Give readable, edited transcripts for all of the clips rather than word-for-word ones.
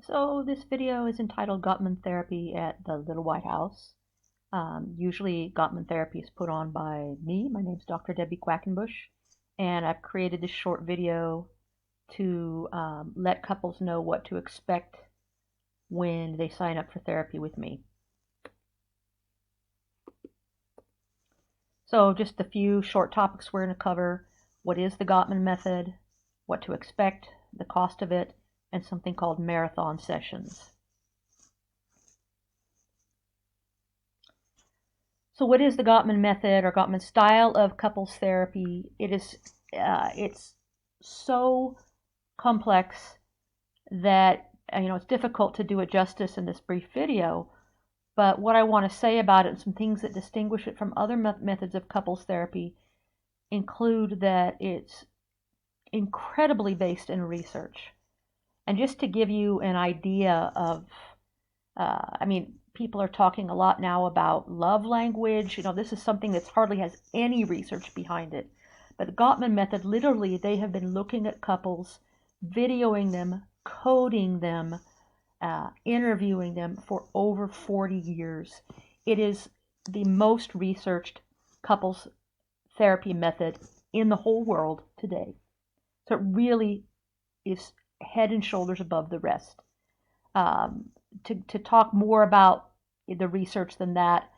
So this video is entitled Gottman Therapy at the Little White House. Usually Gottman Therapy is put on by me. My name is Dr. Debbie Quackenbush, and I've created this short video to let couples know what to expect when they sign up for therapy with me. So just a few short topics we're going to cover. What is the Gottman method, what to expect, the cost of it, and something called marathon sessions. So what is the Gottman method or Gottman style of couples therapy? It's so complex that it's difficult to do it justice in this brief video. But what I want to say about it and some things that distinguish it from other methods of couples therapy include that it's incredibly based in research. And just to give you an idea of, people are talking a lot now about love language. This is something that hardly has any research behind it. But the Gottman method, literally, they have been looking at couples, videoing them, coding them, interviewing them for over 40 years. It is the most researched couples therapy method in the whole world today. So it really is head and shoulders above the rest. To talk more about the research than that,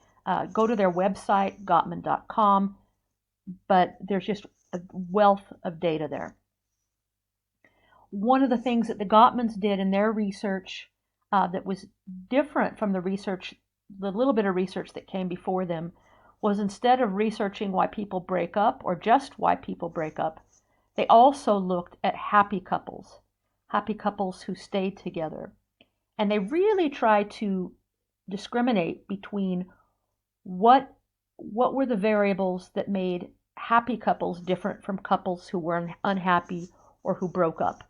go to their website, Gottman.com, but there's just a wealth of data there. One of the things that the Gottmans did in their research that was different from the little bit of research that came before them, was instead of researching why people break up or just why people break up, they also looked at happy couples who stayed together. And they really tried to discriminate between what were the variables that made happy couples different from couples who were unhappy or who broke up.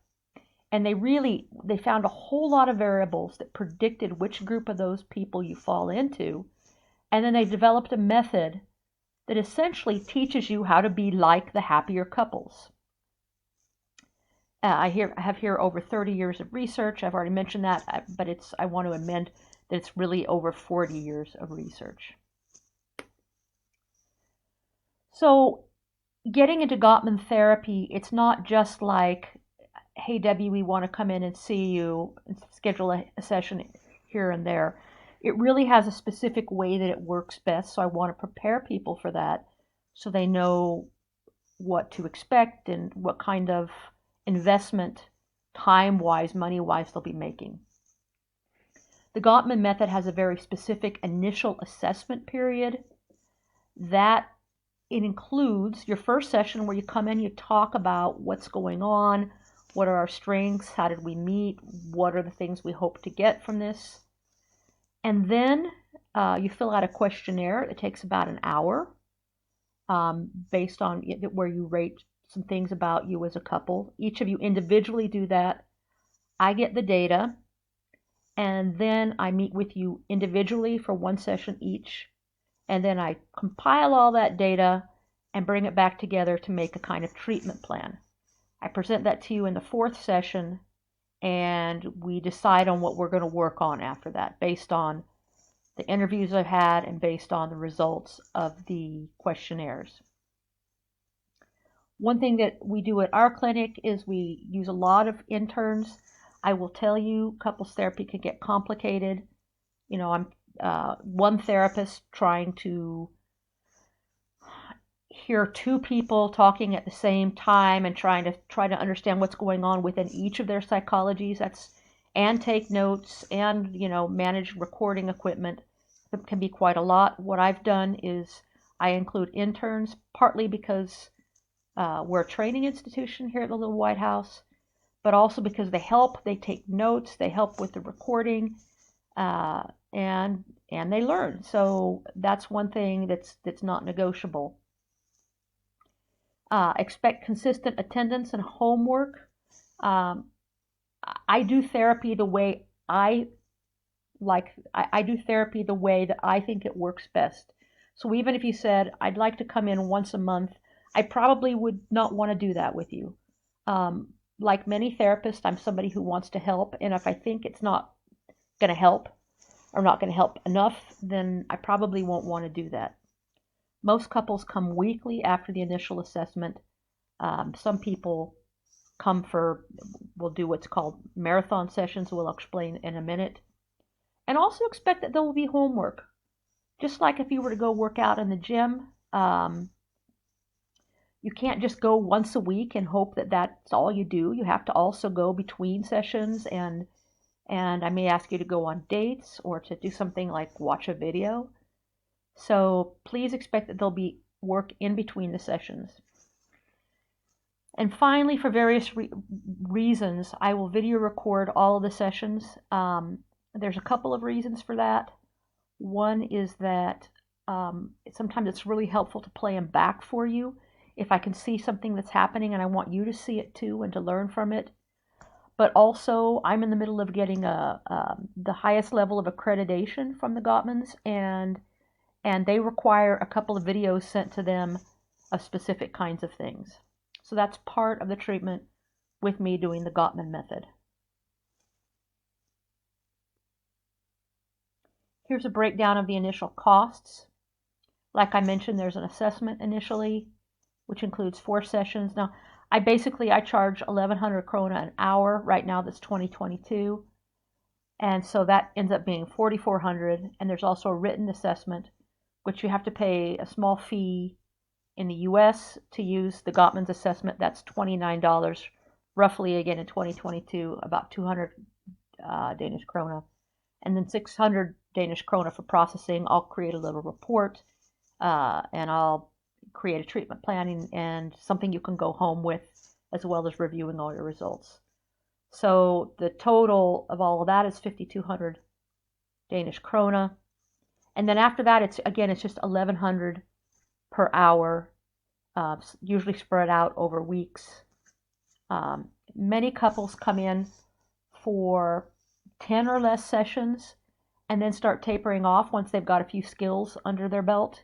And they found a whole lot of variables that predicted which group of those people you fall into. And then they developed a method that essentially teaches you how to be like the happier couples. I have here over 30 years of research. I've already mentioned that, but I want to amend that it's really over 40 years of research. So getting into Gottman therapy, it's not just like, hey, Debbie, we want to come in and see you and schedule a session here and there. It really has a specific way that it works best, so I want to prepare people for that so they know what to expect and what kind of investment, time-wise, money-wise, they'll be making. The Gottman method has a very specific initial assessment period. That it includes your first session where you come in, you talk about what's going on, what are our strengths, how did we meet, what are the things we hope to get from this. And then you fill out a questionnaire. It takes about an hour based on where you rate some things about you as a couple. Each of you individually do that. I get the data, and then I meet with you individually for one session each, and then I compile all that data and bring it back together to make a kind of treatment plan. I present that to you in the fourth session, and we decide on what we're going to work on after that, based on the interviews I've had and based on the results of the questionnaires. One thing that we do at our clinic is we use a lot of interns. I will tell you, couples therapy can get complicated. I'm one therapist trying to hear two people talking at the same time and trying to understand what's going on within each of their psychologies. And take notes and manage recording equipment. It can be quite a lot. What I've done is I include interns, partly because we're a training institution here at the Little White House, but also because they take notes, they help with the recording, and they learn. So that's one thing that's not negotiable. Expect consistent attendance and homework. I do therapy the way I do therapy the way that I think it works best. So even if you said, I'd like to come in once a month, I probably would not want to do that with you. like many therapists, I'm somebody who wants to help, and if I think it's not going to help or not going to help enough, then I probably won't want to do that. Most couples come weekly after the initial assessment. Some people come for, we'll do what's called marathon sessions, we'll explain in a minute. And also expect that there will be homework. Just like if you were to go work out in the gym, you can't just go once a week and hope that that's all you do. You have to also go between sessions, and I may ask you to go on dates or to do something like watch a video. So please expect that there'll be work in between the sessions. And finally, for various reasons, I will video record all of the sessions. There's a couple of reasons for that. One is that sometimes it's really helpful to play them back for you if I can see something that's happening and I want you to see it too and to learn from it. But also, I'm in the middle of getting the highest level of accreditation from the Gottmans, and they require a couple of videos sent to them of specific kinds of things. So that's part of the treatment with me doing the Gottman method. Here's a breakdown of the initial costs. Like I mentioned, there's an assessment initially, which includes 4 sessions. Now, I charge 1,100 krona an hour. Right now, that's 2022. And so that ends up being 4,400. And there's also a written assessment, which you have to pay a small fee in the US to use the Gottman's assessment. That's $29, roughly again in 2022, about 200 Danish krona. And then 600 Danish krona for processing. I'll create a little report and I'll create a treatment planning and something you can go home with, as well as reviewing all your results. So the total of all of that is 5,200 Danish krona. And then after that, it's just 1,100 per hour, usually spread out over weeks. Many couples come in for 10 or less sessions and then start tapering off once they've got a few skills under their belt.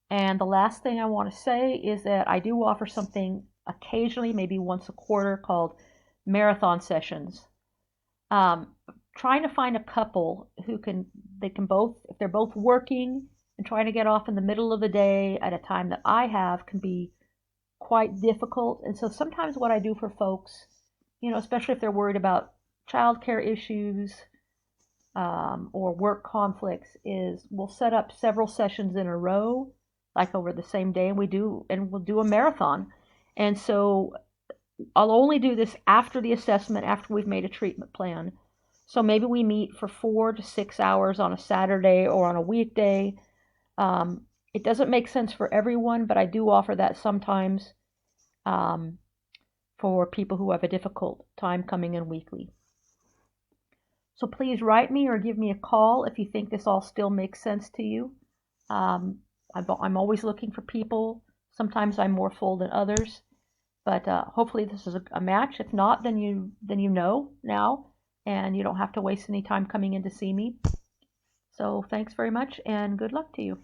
And the last thing I want to say is that I do offer something occasionally, maybe once a quarter, called marathon sessions. Trying to find a couple who they can both, if they're both working and trying to get off in the middle of the day at a time that I have, can be quite difficult. And so sometimes what I do for folks, especially if they're worried about childcare issues or work conflicts, is we'll set up several sessions in a row, like over the same day, and we'll do a marathon. And so I'll only do this after the assessment, after we've made a treatment plan. So maybe we meet for 4 to 6 hours on a Saturday or on a weekday. It doesn't make sense for everyone, but I do offer that sometimes for people who have a difficult time coming in weekly. So please write me or give me a call if you think this all still makes sense to you. I'm always looking for people. Sometimes I'm more full than others, but hopefully this is a match. If not, then you know now, and you don't have to waste any time coming in to see me. So thanks very much, and good luck to you.